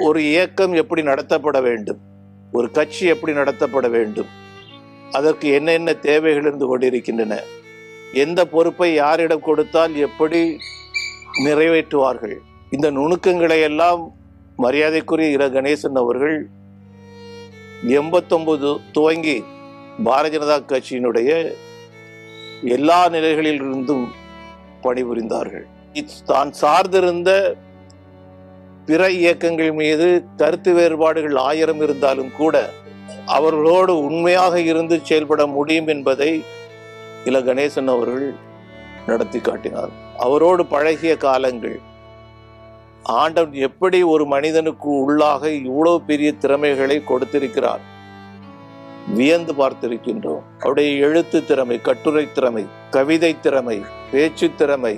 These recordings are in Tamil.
ஒரு இயக்கம் எப்படி நடத்தப்பட வேண்டும், ஒரு கட்சி எப்படி நடத்தப்பட வேண்டும், அதற்கு என்னென்ன தேவைகள் இருந்து கொண்டிருக்கின்றன, எந்த பொறுப்பை யாரிடம் கொடுத்தால் எப்படி நிறைவேற்றுவார்கள், இந்த நுணுக்கங்களை எல்லாம் மரியாதைக்குரிய இல கணேசன் அவர்கள் 89 துவங்கி பாரதிய ஜனதா கட்சியினுடைய எல்லா நிலைகளிலிருந்தும் பணிபுரிந்தார்கள். தான் சார்ந்திருந்த பிற இயக்கங்கள் மீது கருத்து வேறுபாடுகள் 1000 இருந்தாலும் கூட அவர்களோடு உண்மையாக இருந்து செயல்பட முடியும் என்பதை இல கணேசன் அவர்கள் நடத்தி காட்டினார். அவரோடு பழகிய காலங்கள், ஆண்டவன் எப்படி ஒரு மனிதனுக்கு உள்ளாக இவ்வளவு பெரிய திறமைகளை கொடுத்திருக்கிறார் வியந்து பார்த்திருக்கின்றோம். அவருடைய எழுத்து திறமை, கட்டுரை திறமை, கவிதை திறமை, பேச்சு திறமை,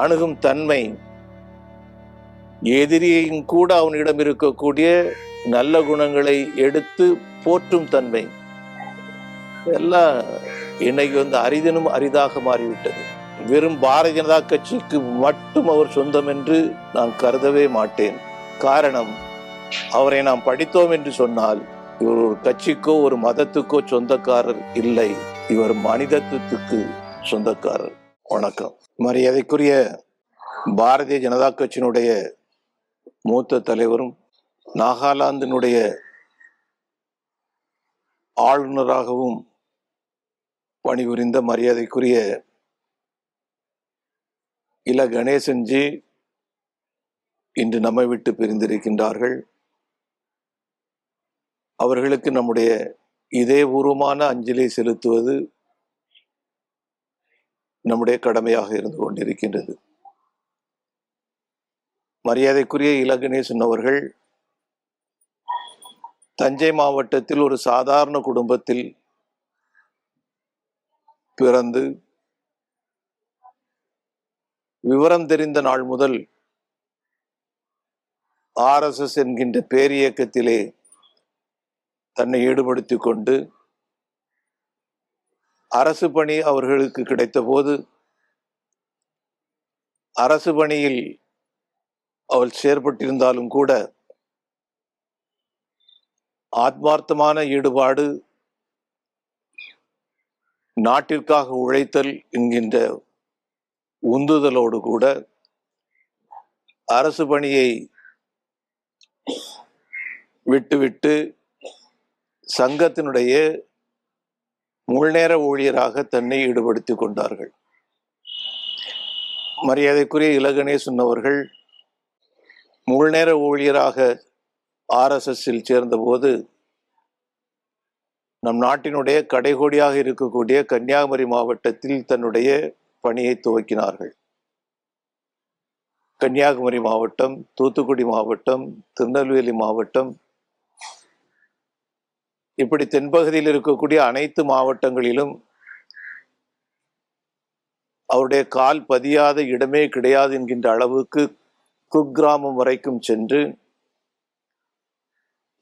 அணுகும் தன்மை, எதிரியையும் கூட அவனிடம் இருக்கக்கூடிய நல்ல குணங்களை எடுத்து போற்றும் தன்மை எல்லாம் இன்னைக்கு அரிதினும் அரிதாக மாறிவிட்டது. வெறும் பாரதிய ஜனதா கட்சிக்கு மட்டும் அவர் சொந்தம் என்று நான் கருதவே மாட்டேன். காரணம், அவரை நாம் படித்தோம் என்று சொன்னால் இவர் ஒரு கட்சிக்கோ ஒரு மதத்துக்கோ சொந்தக்காரர் இல்லை, இவர் மனிதத்துவத்துக்கு சொந்தக்காரர். வணக்கம். மரியாதைக்குரிய பாரதிய ஜனதா கட்சியினுடைய மூத்த தலைவரும் நாகாலாந்தினுடைய ஆளுநராகவும் பணிபுரிந்த மரியாதைக்குரிய இல கணேசன்ஜி இன்று நம்மை விட்டு பிரிந்திருக்கின்றார்கள். அவர்களுக்கு நம்முடைய இதயபூர்வமான அஞ்சலி செலுத்துவது நம்முடைய கடமையாக இருந்து கொண்டிருக்கின்றது. மரியாதைக்குரிய இல கணேசன் அவர்கள் தஞ்சை மாவட்டத்தில் ஒரு சாதாரண குடும்பத்தில் பிறந்து விவரம் தெரிந்த நாள் முதல் RSS என்கின்ற பேரியக்கத்திலே தன்னை ஈடுபடுத்திக் கொண்டு அரசு பணி அவர்களுக்கு கிடைத்த போது அரசு பணியில் அவள் செயற்பட்டிருந்தாலும் கூட ஆத்மார்த்தமான ஈடுபாடு, நாட்டிற்காக உழைத்தல் என்கின்ற உந்துதலோடு கூட அரசு பணியை விட்டுவிட்டு சங்கத்தினுடைய முழுநேர ஊழியராக தன்னை ஈடுபடுத்திக் கொண்டார்கள். மரியாதைக்குரிய இல கணேசன் அவர்கள் முழுநேர ஊழியராக RSSல் சேர்ந்தபோது நம் நாட்டினுடைய கடைகோடியாக இருக்கக்கூடிய கன்னியாகுமரி மாவட்டத்தில் தன்னுடைய பணியை துவக்கினார்கள். கன்னியாகுமரி மாவட்டம், தூத்துக்குடி மாவட்டம், திருநெல்வேலி மாவட்டம், இப்படி தென்பகுதியில் இருக்கக்கூடிய அனைத்து மாவட்டங்களிலும் அவருடைய கால் பதியாத இடமே கிடையாது என்கின்ற அளவுக்கு குக்கிராமம் வரைக்கும் சென்று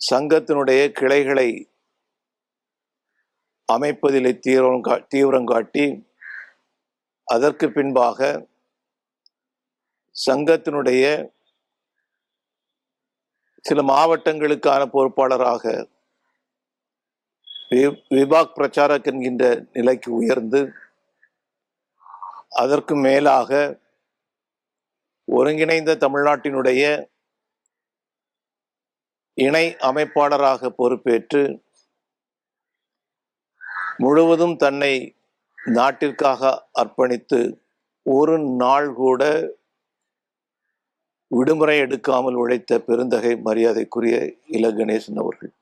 சங்கத்தினுடைய கிளைகளை அமைப்பதிலே தீவிரம் காட்டி அதற்கு பின்பாக சங்கத்தினுடைய சில மாவட்டங்களுக்கான பொறுப்பாளராக விபாக் பிரச்சாரக் என்கின்ற நிலைக்கு உயர்ந்து அதற்கு மேலாக ஒருங்கிணைந்த தமிழ்நாட்டினுடைய இணை அமைப்பாளராக பொறுப்பேற்று முழுவதும் தன்னை நாட்டிற்காக அர்ப்பணித்து ஒரு நாள் கூட விடுமுறை எடுக்காமல் உழைத்த பெருந்தகை மரியாதைக்குரிய இல கணேசன் அவர்கள்.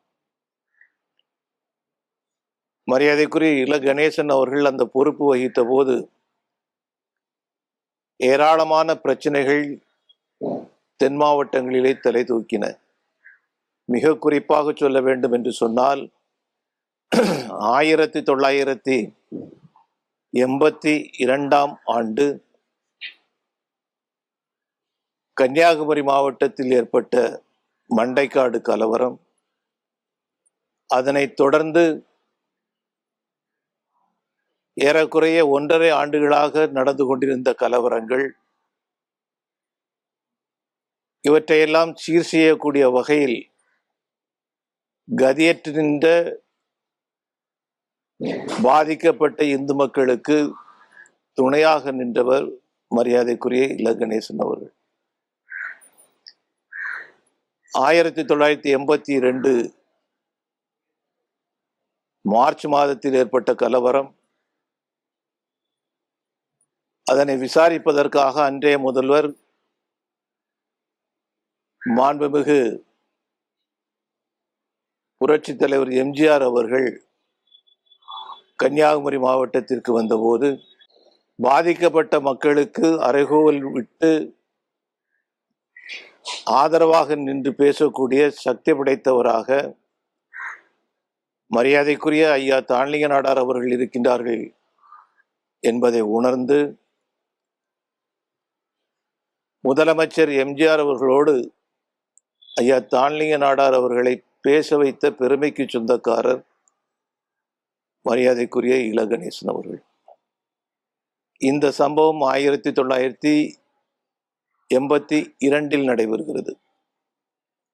மரியாதைக்குரிய இல கணேசன் அவர்கள் அந்த பொறுப்பு வகித்த போது ஏராளமான பிரச்சனைகள் தென் மாவட்டங்களிலே தலை தூக்கின. மிக குறிப்பாக சொல்ல வேண்டும் என்று சொன்னால் 1982 ஆண்டு கன்னியாகுமரி மாவட்டத்தில் ஏற்பட்ட மண்டைக்காடு கலவரம், அதனைத் தொடர்ந்து ஏறக்குறைய 1.5 ஆண்டுகளாக நடந்து கொண்டிருந்த கலவரங்கள், இவற்றையெல்லாம் சீர் செய்யக்கூடிய வகையில் கதியற்று நின்ற பாதிக்கப்பட்ட இந்து மக்களுக்கு துணையாக நின்றவர் மரியாதைக்குரிய இல கணேசன் அவர்கள். 1982 மார்ச் மாதத்தில் ஏற்பட்ட கலவரம், அதனை விசாரிப்பதற்காக அன்றைய முதல்வர் மாண்புமிகு புரட்சி தலைவர் எம்ஜிஆர் அவர்கள் கன்னியாகுமரி மாவட்டத்திற்கு வந்தபோது பாதிக்கப்பட்ட மக்களுக்கு அறைகூவல் விட்டு ஆதரவாக நின்று பேசக்கூடிய சக்தி படைத்தவராக மரியாதைக்குரிய ஐயா தான்லிங்க நாடார் அவர்கள் இருக்கின்றார்கள் என்பதை உணர்ந்து முதலமைச்சர் எம்ஜிஆர் அவர்களோடு ஐயா தான்லிங்க நாடார் அவர்களை பேச வைத்த பெருமைக்கு சொந்தக்காரர் மரியாதைக்குரிய இல கணேசன் அவர்கள். இந்த சம்பவம் 1982 நடைபெறுகிறது.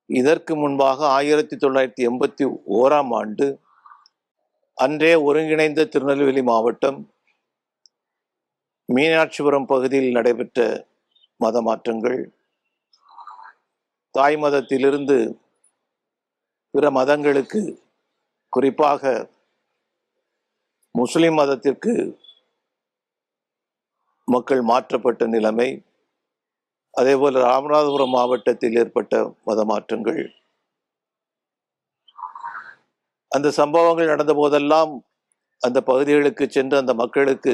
இதற்கு முன்பாக 1981 அன்றே ஒருங்கிணைந்த திருநெல்வேலி மாவட்டம் மீனாட்சிபுரம் பகுதியில் நடைபெற்ற மத மாற்றங்கள், தாய் மதத்திலிருந்து பிற மதங்களுக்கு, குறிப்பாக முஸ்லிம் மதத்திற்கு மக்கள் மாற்றப்பட்ட நிலைமை, அதேபோல் ராமநாதபுரம் மாவட்டத்தில் ஏற்பட்ட மத மாற்றங்கள், அந்த சம்பவங்கள் நடந்த போதெல்லாம் அந்த பகுதிகளுக்கு சென்று அந்த மக்களுக்கு,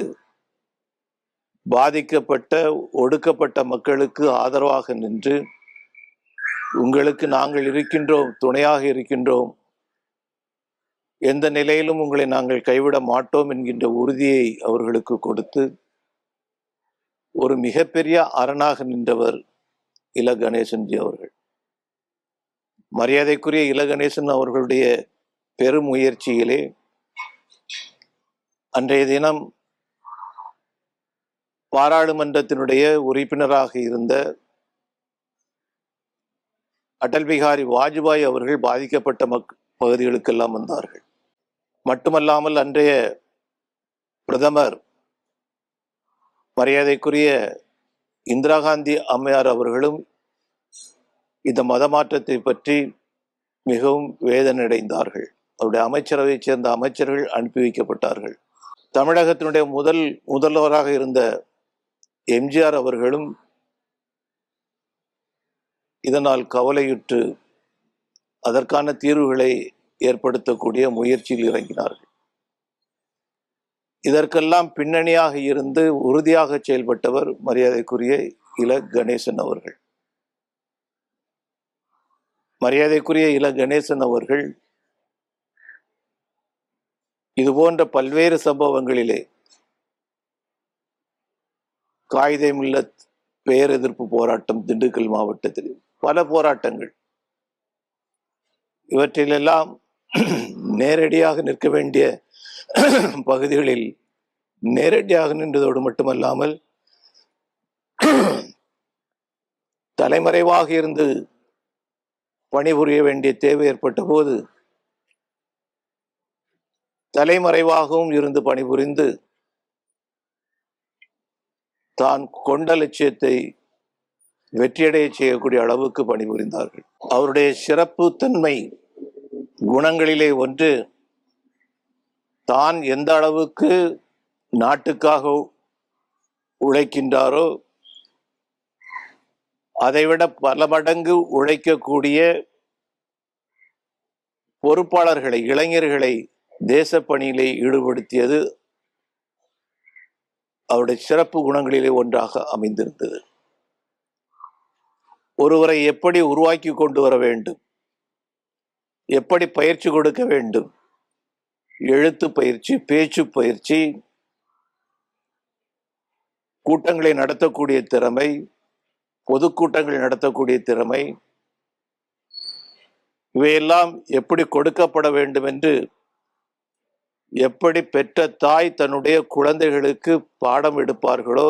பாதிக்கப்பட்ட ஒடுக்கப்பட்ட மக்களுக்கு ஆதரவாக நின்று உங்களுக்கு நாங்கள் இருக்கின்றோம், துணையாக இருக்கின்றோம், எந்த நிலையிலும் உங்களை நாங்கள் கைவிட மாட்டோம் என்கின்ற உறுதியை அவர்களுக்கு கொடுத்து ஒரு மிகப்பெரிய அரணாக நின்றவர் இல கணேசன்ஜி அவர்கள். மரியாதைக்குரிய இல கணேசன் அவர்களுடைய பெருமுயற்சியிலே அன்றைய தினம் பாராளுமன்றத்தினுடைய உறுப்பினராக இருந்த அடல் பிகாரி வாஜ்பாய் அவர்கள் பாதிக்கப்பட்ட பகுதிகளுக்கெல்லாம் வந்தார்கள். மட்டுமல்லாமல் அன்றைய பிரதமர் மரியாதைக்குரிய இந்திரா காந்தி அம்மையார் அவர்களும் இந்த மத மாற்றத்தை பற்றி மிகவும் வேதனையடைந்தார்கள். அவருடைய அமைச்சரவையைச் சேர்ந்த அமைச்சர்கள் அனுப்பி வைக்கப்பட்டார்கள். தமிழகத்தினுடைய முதல்வராக இருந்த எம்ஜிஆர் அவர்களும் இதனால் கவலையுற்று அதற்கான தீர்வுகளை ஏற்படுத்தக்கூடிய முயற்சியில் இறங்கினார்கள். இதற்கெல்லாம் பின்னணியாக இருந்து உறுதியாக செயல்பட்டவர் மரியாதைக்குரிய இல கணேசன் அவர்கள். மரியாதைக்குரிய இல கணேசன் அவர்கள் இதுபோன்ற பல்வேறு சம்பவங்களிலே காயிதே மில்லத் பேரெதிர்ப்பு போராட்டம் திண்டுக்கல் மாவட்டத்தில் பல போராட்டங்கள், இவற்றிலெல்லாம் நேரடியாக நிற்க வேண்டிய பகுதிகளில் நேரடியாக நின்றதோடு மட்டுமல்லாமல் தலைமறைவாக இருந்து பணிபுரிய வேண்டிய தேவை ஏற்பட்ட போது தலைமறைவாகவும் இருந்து பணிபுரிந்து தான் கொண்ட லட்சியத்தை வெற்றியடைய செய்யக்கூடிய அளவுக்கு பணிபுரிந்தார்கள். அவருடைய சிறப்பு தன்மை குணங்களிலே ஒன்று, தான் எந்த அளவுக்கு நாட்டுக்காக உழைக்கின்றாரோ அதைவிட பல மடங்கு உழைக்கக்கூடிய பொறுப்பாளர்களை, இளைஞர்களை தேசப்பணியிலே ஈடுபடுத்தியது அவருடைய சிறப்பு குணங்களிலே ஒன்றாக அமைந்திருந்தது. ஒருவரை எப்படி உருவாக்கி கொண்டு வர வேண்டும், எப்படி பயிற்சி கொடுக்க வேண்டும், எழுத்து பயிற்சி, பேச்சு பயிற்சி, கூட்டங்களை நடத்தக்கூடிய திறமை, பொதுக்கூட்டங்களை நடத்தக்கூடிய திறமை, இவையெல்லாம் எப்படி கொடுக்கப்பட வேண்டும் என்று எப்படி பெற்ற தாய் தன்னுடைய குழந்தைகளுக்கு பாடம் எடுப்பார்களோ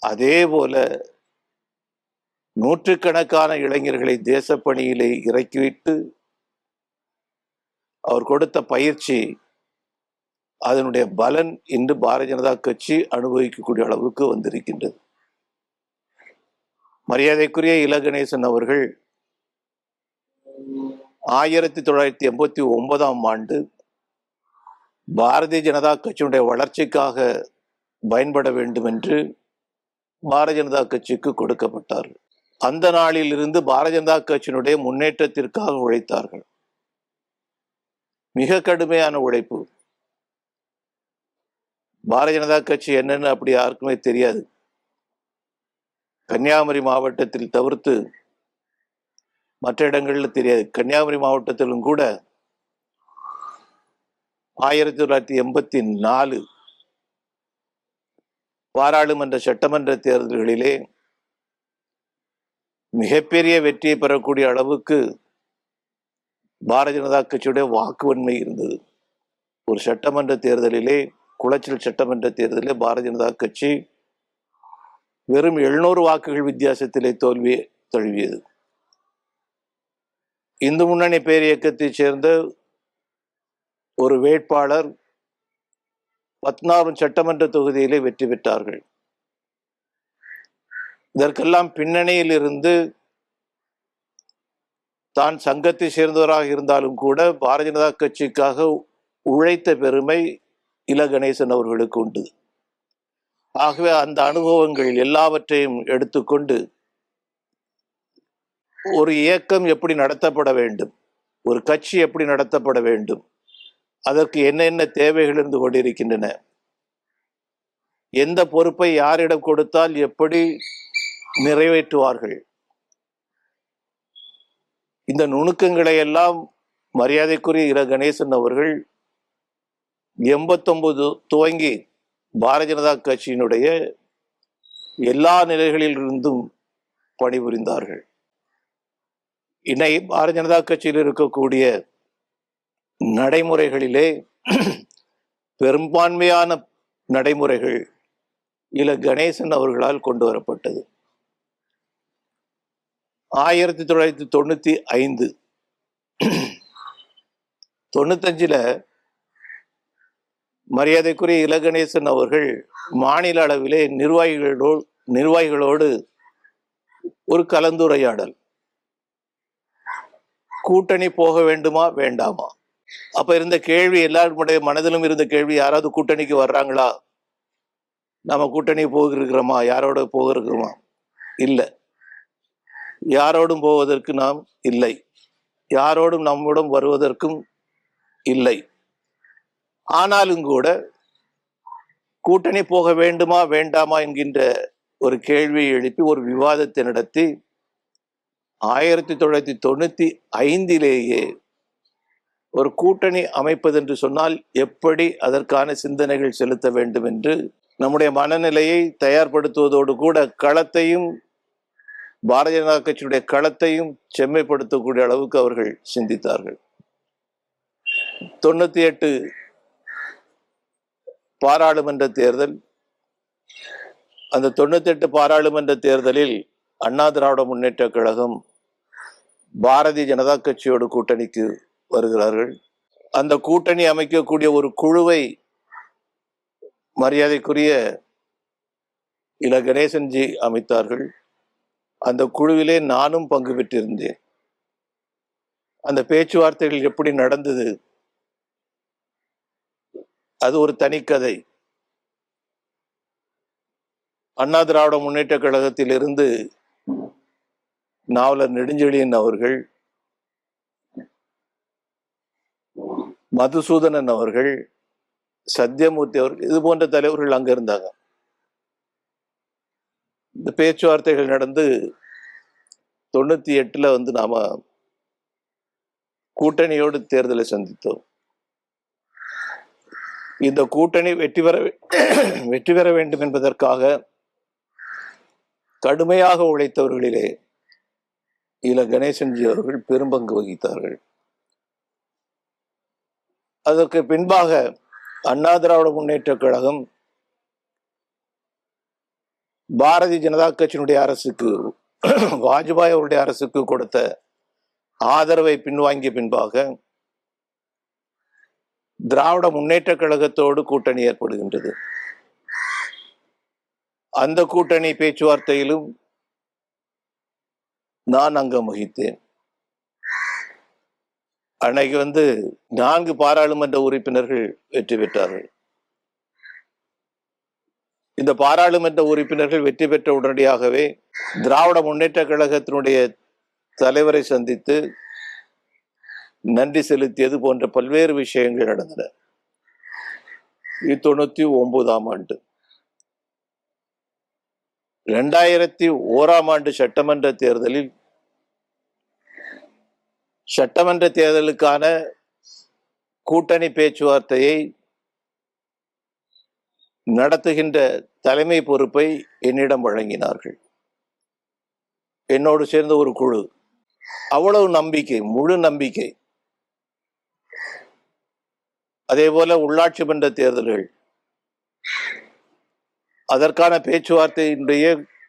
அதே போல நூற்றுக்கணக்கான இளைஞர்களை தேசப்பணியிலே இறக்கிவிட்டு அவர் கொடுத்த பயிற்சி, அதனுடைய பலன் இன்று பாரதிய ஜனதா கட்சி அனுபவிக்கக்கூடிய அளவுக்கு வந்திருக்கின்றது. மரியாதைக்குரிய இல கணேசன் அவர்கள் 1989 பாரதிய ஜனதா கட்சியினுடைய வளர்ச்சிக்காக பயன்பட வேண்டும் என்று பாரதிய ஜனதா கட்சிக்கு கொடுக்கப்பட்டார். அந்த நாளில் இருந்து பாரதிய ஜனதா கட்சியினுடைய முன்னேற்றத்திற்காக உழைத்தார்கள். மிக கடுமையான உழைப்பு. பாரதிய ஜனதா கட்சி என்னன்னு அப்படி யாருக்குமே தெரியாது. கன்னியாகுமரி மாவட்டத்தில் தவிர்த்து மற்ற இடங்களில் தெரியாது. கன்னியாகுமரி மாவட்டத்திலும் கூட 1984 பாராளுமன்ற சட்டமன்ற தேர்தல்களிலே மிகப்பெரிய வெற்றியை பெறக்கூடிய அளவுக்கு பாரதிய ஜனதா கட்சியுடைய வாக்குவன்மை இருந்தது. ஒரு சட்டமன்ற தேர்தலிலே, குளச்சல் சட்டமன்ற தேர்தலிலே பாரதிய ஜனதா கட்சி வெறும் 700 வாக்குகள் வித்தியாசத்திலே தோல்வியை தழுவியது. இந்து முன்னணி பேரியக்கத்தைச் சேர்ந்த ஒரு வேட்பாளர் 16 சட்டமன்ற தொகுதியிலே வெற்றி பெற்றார்கள். இதற்கெல்லாம் பின்னணியில் இருந்து தான் சங்கத்தை சேர்ந்தவராக இருந்தாலும் கூட பாரதிய ஜனதா கட்சிக்காக உழைத்த பெருமை இல கணேசன் அவர்களுக்கு உண்டு. ஆகவே அந்த அனுபவங்கள் எல்லாவற்றையும் எடுத்துக்கொண்டு ஒரு இயக்கம் எப்படி நடத்தப்பட வேண்டும், ஒரு கட்சி எப்படி நடத்தப்பட வேண்டும், அதற்கு என்னென்ன தேவைகள் இருந்து கொண்டிருக்கின்றன, எந்த பொறுப்பை யாரிடம் கொடுத்தால் எப்படி நிறைவேற்றுவார்கள், இந்த நுணுக்கங்களை எல்லாம் மரியாதைக்குரிய இல கணேசன் அவர்கள் 89 துவங்கி பாரதிய ஜனதா கட்சியினுடைய எல்லா நிலைகளில் இருந்தும் பணிபுரிந்தார்கள். இன்னைக்கு பாரதிய ஜனதா கட்சியில் இருக்கக்கூடிய நடைமுறைகளிலே பெரும்பான்மையான நடைமுறைகள் இல கணேசன் அவர்களால் கொண்டு வரப்பட்டது. 1995 95 மரியாதைக்குரிய இல கணேசன் அவர்கள் மாநில அளவிலே நிர்வாகிகளோடு ஒரு கலந்துரையாடல், கூட்டணி போக வேண்டுமா வேண்டாமா. அப்ப இருந்த கேள்வி, எல்லாருடைய மனதிலும் இருந்த கேள்வி, யாராவது கூட்டணிக்கு வர்றாங்களா, நம்ம கூட்டணி போகிறோமா, யாரோட போகிறோமா, இல்லை, யாரோடும் போவதற்கு நாம் இல்லை, யாரோடும் நம்முடன் வருவதற்கும் இல்லை. ஆனாலும் கூட கூட்டணி போக வேண்டுமா வேண்டாமா என்கின்ற ஒரு கேள்வியை எழுப்பி ஒரு விவாதத்தை நடத்தி 1995 ஒரு கூட்டணி அமைப்பது என்று சொன்னால் எப்படி அதற்கான சிந்தனைகள் செலுத்த வேண்டும் என்று நம்முடைய மனநிலையை தயார்படுத்துவதோடு கூட களத்தையும், பாரதிய ஜனதா கட்சியுடைய களத்தையும் செம்மைப்படுத்தக்கூடிய அளவுக்கு அவர்கள் சிந்தித்தார்கள். 98 பாராளுமன்ற தேர்தல். அந்த 98 பாராளுமன்ற தேர்தலில் அண்ணா திராவிட முன்னேற்ற கழகம் பாரதிய ஜனதா கட்சியோடு கூட்டணிக்கு வருகிறார்கள். அந்த கூட்டணி அமைக்கக்கூடிய ஒரு குழுவை மரியாதைக்குரிய இல கணேசன்ஜி அமைத்தார்கள். அந்த குழுவிலே நானும் பங்கு பெற்றிருந்தேன். அந்த பேச்சுவார்த்தைகள் எப்படி நடந்தது, அது ஒரு தனிக்கதை. அண்ணா திராவிட முன்னேற்ற கழகத்தில் இருந்து நாவலர் நெடுஞ்செழியன் அவர்கள், மதுசூதனன் அவர்கள், சத்யமூர்த்தி அவர்கள், இது போன்ற தலைவர்கள் அங்க இருந்தாங்க. இந்த பேச்சுவார்த்தைகள் நடந்து 98 நாம கூட்டணியோடு தேர்தலை சந்தித்தோம். இந்த கூட்டணி வெற்றி பெற வேண்டும் என்பதற்காக கடுமையாக உழைத்தவர்களிலே இல கணேசன்ஜி அவர்கள் பெரும்பங்கு வகித்தார்கள். அதற்கு பின்பாக அண்ணா திராவிட முன்னேற்ற கழகம் பாரதிய ஜனதா கட்சியினுடைய அரசுக்கு வாஜ்பாய் அவருடைய அரசுக்கு கொடுத்த ஆதரவை பின்வாங்கிய பின்பாக திராவிட முன்னேற்ற கழகத்தோடு கூட்டணி ஏற்படுகின்றது. அந்த கூட்டணி பேச்சுவார்த்தையிலும் நான் அங்கம் வகித்தேன். அன்னைக்கு 4 பாராளுமன்ற உறுப்பினர்கள் வெற்றி பெற்றார்கள். இந்த பாராளுமன்ற உறுப்பினர்கள் வெற்றி பெற்ற உடனடியாகவே திராவிட முன்னேற்ற கழகத்தினுடைய தலைவரை சந்தித்து நன்றி செலுத்தியது போன்ற பல்வேறு விஷயங்கள் நடந்தன. இது 99ஆம் ஆண்டு. 2001ஆம் ஆண்டு சட்டமன்ற தேர்தலில் சட்டமன்ற தேர்தலுக்கான கூட்டணி பேச்சுவார்த்தையை நடத்துகின்ற தலைமை பொறுப்பை என்னிடம் வழங்கினார்கள். என்னோடு சேர்ந்த ஒரு குழு. அவ்வளவு நம்பிக்கை, முழு நம்பிக்கை. அதே போல உள்ளாட்சி மன்ற தேர்தல்கள், அதற்கான பேச்சுவார்த்தையினுடைய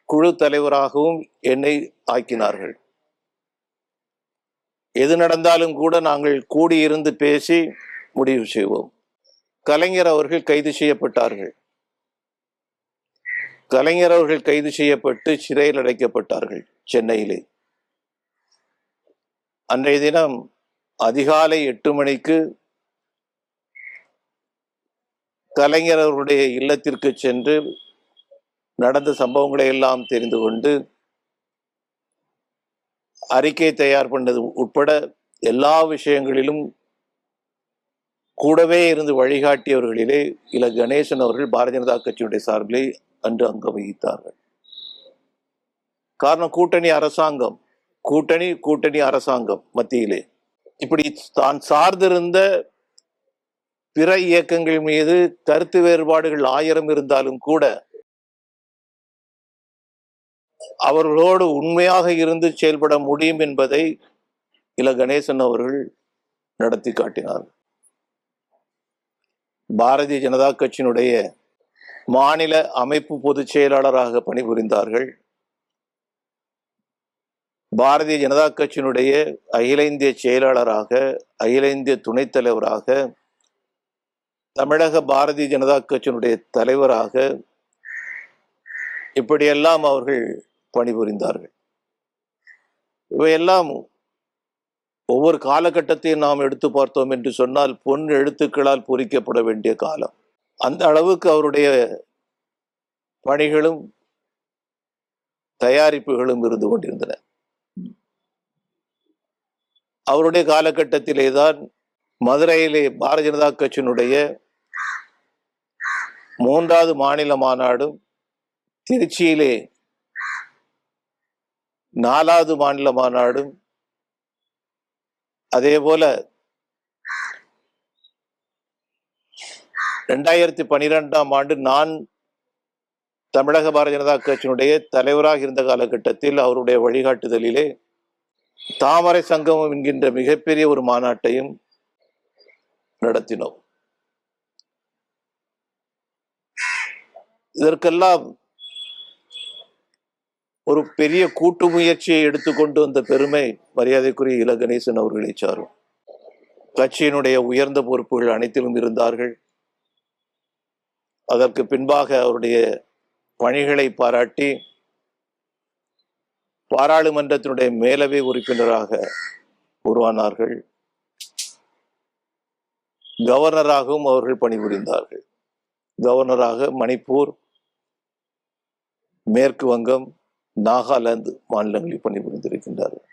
குழு தலைவராகவும் என்னை ஆக்கினார்கள். எது நடந்தாலும் கூட நாங்கள் கூடியிருந்து பேசி முடிவு செய்வோம். கலைஞர் அவர்கள் கைது செய்யப்பட்டார்கள். கலைஞர் அவர்கள் கைது செய்யப்பட்டு சிறையில் அடைக்கப்பட்டார்கள் சென்னையிலே. அன்றைய தினம் அதிகாலை 8 மணிக்கு கலைஞர் அவருடைய இல்லத்திற்கு சென்று நடந்த சம்பவங்களை எல்லாம் தெரிந்து கொண்டு அறிக்கை தயார் பண்ணது உட்பட எல்லா விஷயங்களிலும் கூடவே இருந்து வழிகாட்டியவர்களிலே இல கணேசன் அவர்கள் பாரதிய ஜனதா கட்சியுடைய சார்பிலே அன்று அங்கம் வகித்தார்கள். காரணம், கூட்டணி அரசாங்கம் மத்தியிலே இப்படி தான் சார்ந்திருந்த பிற இயக்கங்கள் மீது கருத்து வேறுபாடுகள் 1000 இருந்தாலும் கூட அவர்களோடு உண்மையாக இருந்து செயல்பட முடியும் என்பதை இல கணேசன் அவர்கள் நடத்தி காட்டினார். பாரதிய ஜனதா கட்சியினுடைய மாநில அமைப்பு பொதுச் செயலாளராக பணிபுரிந்தார்கள். பாரதிய ஜனதா கட்சியினுடைய அகில இந்திய செயலாளராக, அகில இந்திய துணைத் தலைவராக, தமிழக பாரதிய ஜனதா கட்சியினுடைய தலைவராக, இப்படியெல்லாம் அவர்கள் பணிபுரிந்தார்கள். இவையெல்லாம் ஒவ்வொரு காலகட்டத்தையும் நாம் எடுத்து பார்த்தோம் என்று சொன்னால் பொன் எழுத்துக்களால் பொறிக்கப்பட வேண்டிய காலம். அந்த அளவுக்கு அவருடைய பணிகளும் தயாரிப்புகளும் இருந்து கொண்டிருந்தன. அவருடைய காலகட்டத்திலேதான் மதுரையிலே பாரதிய ஜனதா கட்சியினுடைய 3வது மாநில மாநாடும், திருச்சியிலே 4வது மாநில மாநாடும், அதே போல 2012ஆம் ஆண்டு நான் தமிழக பாரதிய ஜனதா கட்சியினுடைய தலைவராக இருந்த காலகட்டத்தில் அவருடைய வழிகாட்டுதலிலே தாமரை சங்கமம் என்கின்ற மிகப்பெரிய ஒரு மாநாட்டையும் நடத்தினோம். இதற்கெல்லாம் ஒரு பெரிய கூட்டு முயற்சியை எடுத்துக்கொண்டு வந்த பெருமை மரியாதைக்குரிய இல கணேசன் அவர்களை சாரும். கட்சியினுடைய உயர்ந்த பொறுப்புகள் அனைத்திலும் இருந்தார்கள். அதற்கு பின்பாக அவருடைய பணிகளை பாராட்டி பாராளுமன்றத்தினுடைய மேலவை உறுப்பினராக உருவானார்கள். கவர்னராகவும் அவர்கள் பணிபுரிந்தார்கள். கவர்னராக மணிப்பூர், மேற்கு வங்கம், நாகாலாந்து மாநிலங்களில் பணிபுரிந்திருக்கின்றார்கள்.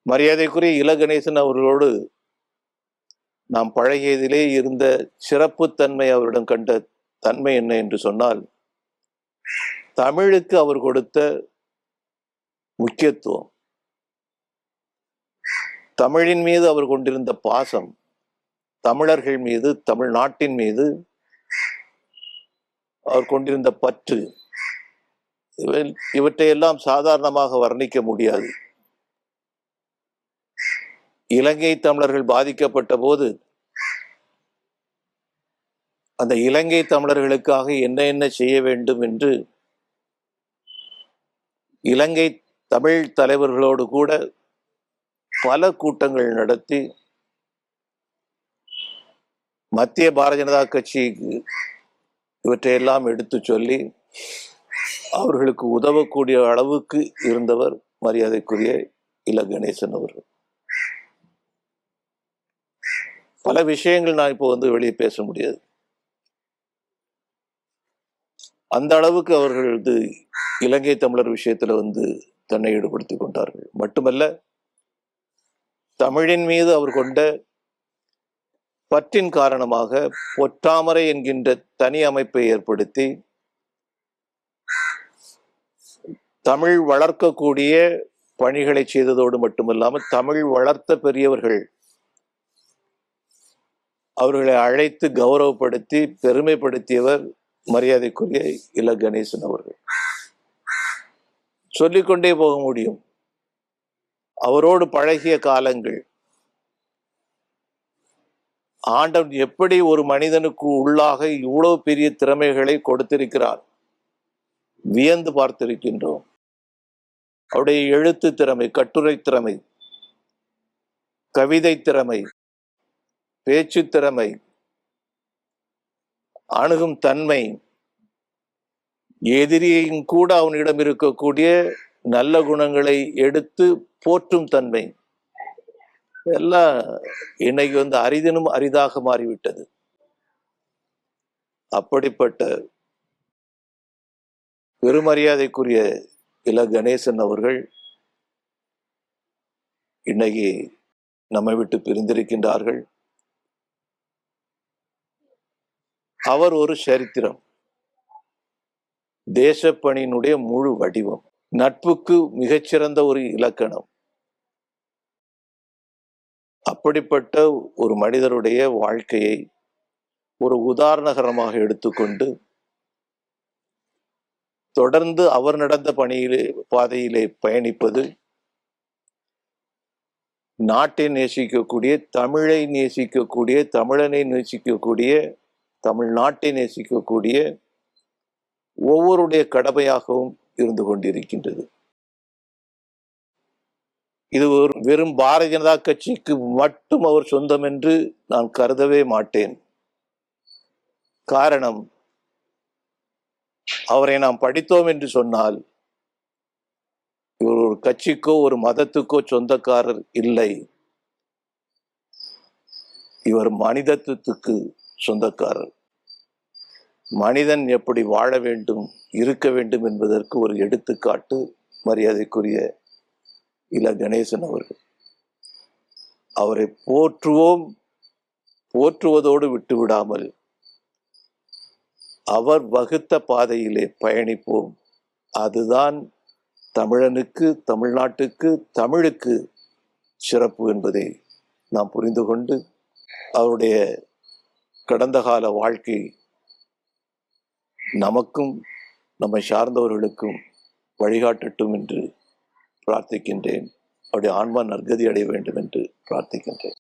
மரியாதைக்குரிய இல கணேசன் அவர்களோடு நாம் பழகியதிலே இருந்த சிறப்பு தன்மை, அவரிடம் கண்ட தன்மை என்ன என்று சொன்னால், தமிழுக்கு அவர் கொடுத்த முக்கியத்துவம், தமிழின் மீது அவர் கொண்டிருந்த பாசம், தமிழர்கள் மீது, தமிழ்நாட்டின் மீது அவர் கொண்டிருந்த பற்று, இவற்றையெல்லாம் சாதாரணமாக வர்ணிக்க முடியாது. இலங்கை தமிழர்கள் பாதிக்கப்பட்ட போது அந்த இலங்கை தமிழர்களுக்காக என்ன செய்ய வேண்டும் என்று இலங்கை தமிழ் தலைவர்களோடு கூட பல கூட்டங்கள் நடத்தி மத்திய பாரதிய ஜனதா கட்சிக்கு இவற்றையெல்லாம் எடுத்து சொல்லி அவர்களுக்கு உதவக்கூடிய அளவுக்கு இருந்தவர் மரியாதைக்குரிய இல கணேசன் அவர்கள். பல விஷயங்கள் நான் இப்போ வெளியே பேச முடியாது. அந்த அளவுக்கு அவர்கள் இலங்கை தமிழர் விஷயத்துல தன்னை ஈடுபடுத்திக் கொண்டார்கள். மட்டுமல்ல, தமிழின் மீது அவர் கொண்ட பற்றின் காரணமாக பொற்றாமரை என்கின்ற தனி அமைப்பை ஏற்படுத்தி தமிழ் வளர்க்கக்கூடிய பணிகளை செய்ததோடு மட்டுமல்லாமல் தமிழ் வளர்த்த பெரியவர்கள் அவர்களை அழைத்து கௌரவப்படுத்தி பெருமைப்படுத்தியவர் மரியாதைக்குரிய இல கணேசன் அவர்கள். சொல்லிக்கொண்டே போக முடியும். அவரோடு பழகிய காலங்கள், ஆண்டவன் எப்படி ஒரு மனிதனுக்கு உள்ளாக இவ்வளவு பெரிய திறமைகளை கொடுத்திருக்கிறார் வியந்து பார்த்திருக்கின்றோம். அவருடைய எழுத்து திறமை, கட்டுரை திறமை, கவிதை திறமை, பேச்சு திறமை, அணுகும் தன்மை, எதிரியும் கூட அவனிடம் இருக்கக்கூடிய நல்ல குணங்களை எடுத்து போற்றும் தன்மை எல்லாம் இன்னைக்கு அரிதினும் அரிதாக மாறிவிட்டது. அப்படிப்பட்ட பெருமரியாதைக்குரிய இல கணேசன் அவர்கள் இன்னைக்கு நம்மை விட்டு பிரிந்திருக்கின்றார்கள். அவர் ஒரு சரித்திரம், தேசப்பணியினுடைய முழு வடிவம், நட்புக்கு மிகச்சிறந்த ஒரு இலக்கணம். அப்படிப்பட்ட ஒரு மனிதருடைய வாழ்க்கையை ஒரு உதாரணகரமாக எடுத்துக்கொண்டு தொடர்ந்து அவர் நடந்த பாதையிலே பயணிப்பது, நாட்டை நேசிக்கக்கூடிய, தமிழை நேசிக்கக்கூடிய, தமிழனை நேசிக்கக்கூடிய, தமிழ்நாட்டை நேசிக்கக்கூடிய ஒவ்வொருடைய கடமையாகவும் இருந்து கொண்டிருக்கின்றது. இது வெறும் பாரதிய ஜனதா கட்சிக்கு மட்டும் அவர் சொந்தம் என்று நான் கருதவே மாட்டேன். காரணம், அவரை நாம் படித்தோம் என்று சொன்னால் இவர் ஒரு கட்சிக்கோ ஒரு மதத்துக்கோ சொந்தக்காரர் இல்லை. இவர் மனிதத்துவத்துக்கு சொந்தக்காரர். மனிதன் எப்படி வாழ வேண்டும், இருக்க வேண்டும் என்பதற்கு ஒரு எடுத்துக்காட்டு மரியாதைக்குரிய இல கணேசன் அவர்கள். அவரை போற்றுவோம், போற்றுவதோடு விட்டுவிடாமல் அவர் வகுத்த பாதையிலே பயணிப்போம். அதுதான் தமிழனுக்கு, தமிழ்நாட்டுக்கு, தமிழுக்கு சிறப்பு என்பதை நாம் புரிந்து கொண்டு அவருடைய கடந்த கால வாழ்க்கை நமக்கும் நம்மை சார்ந்தவர்களுக்கும் வழிகாட்டட்டும் என்று பிரார்த்திக்கின்றேன். அவருடைய ஆன்மா நற்கதி அடைய வேண்டும் என்று பிரார்த்திக்கின்றேன்.